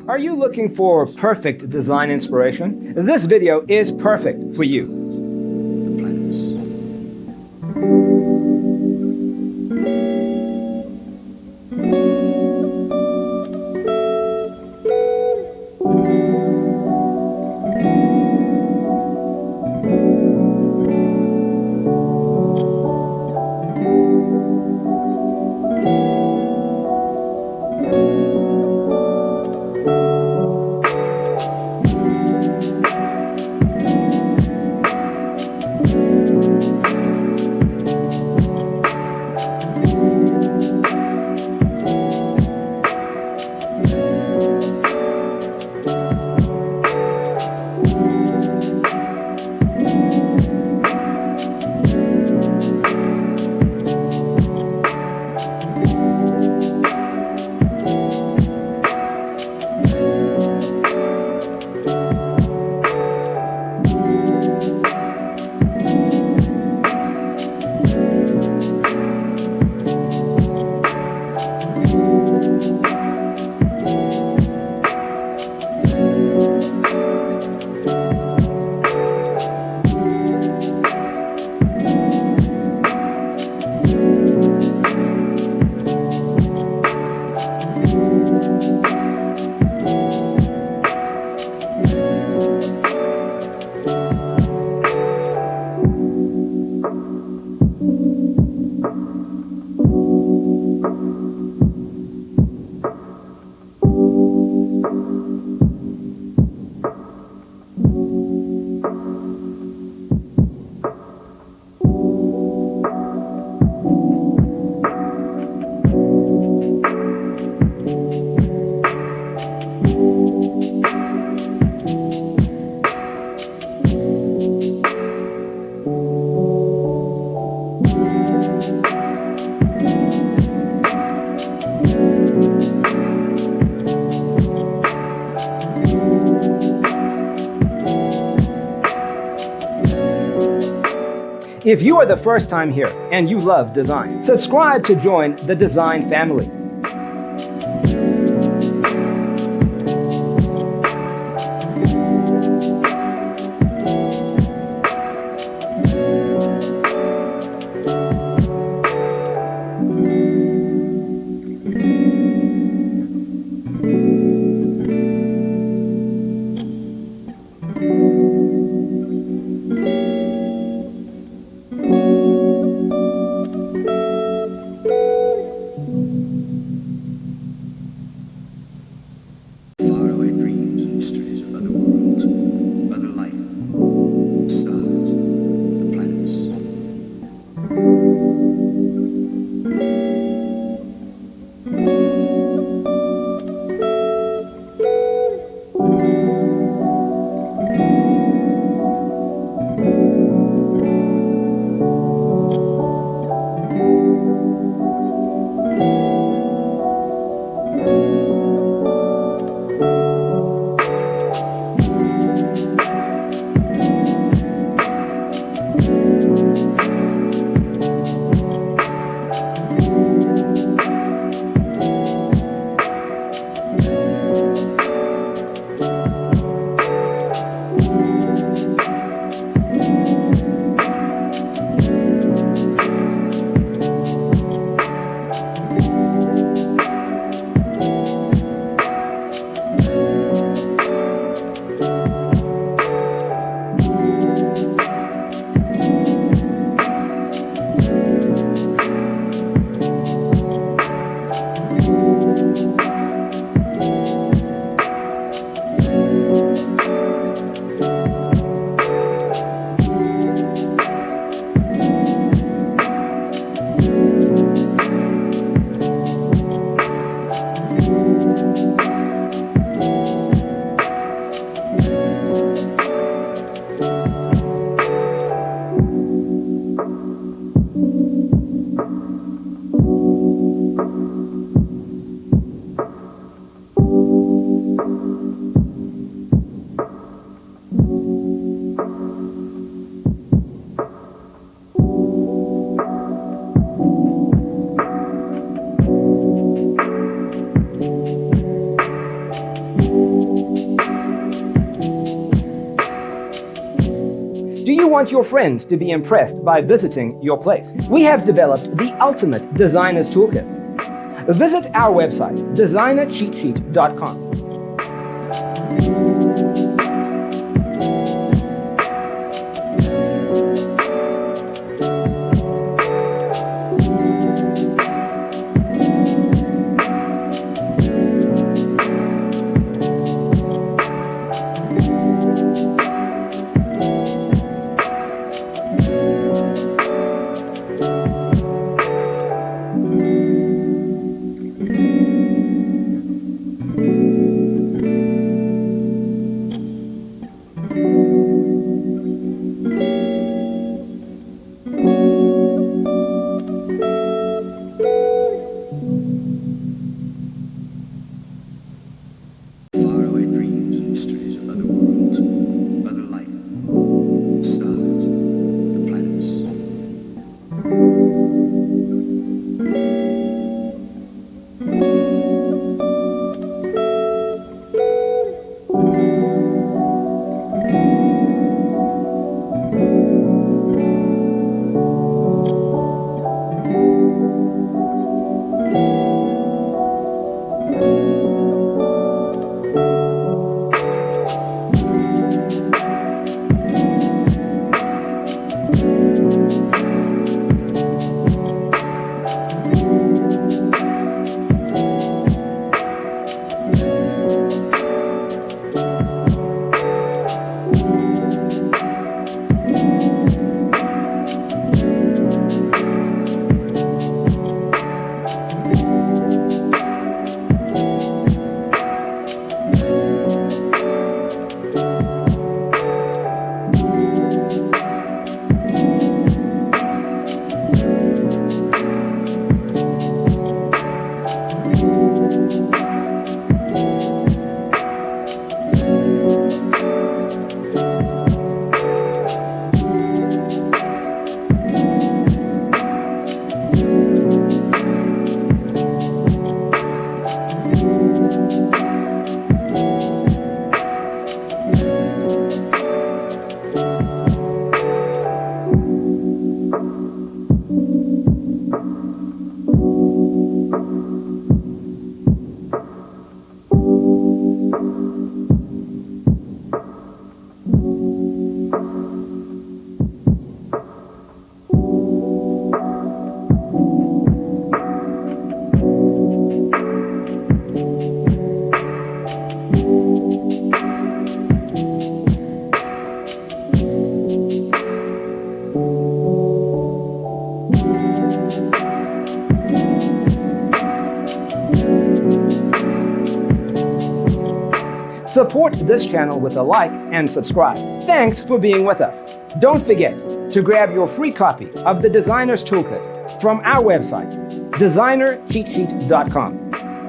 Are you looking for perfect design inspiration? This video is perfect for you. If you are the first time here and you love design, subscribe to join the design family. Do you want your friends to be impressed by visiting your place? We have developed the ultimate designer's toolkit. Visit our website, designercheatsheet.com. Faraway dreams and mysteries of other worlds, other life, stars, the Support this channel with a like and subscribe. Thanks for being with us. Don't forget to grab your free copy of the Designer's Toolkit from our website, designercheatsheet.com.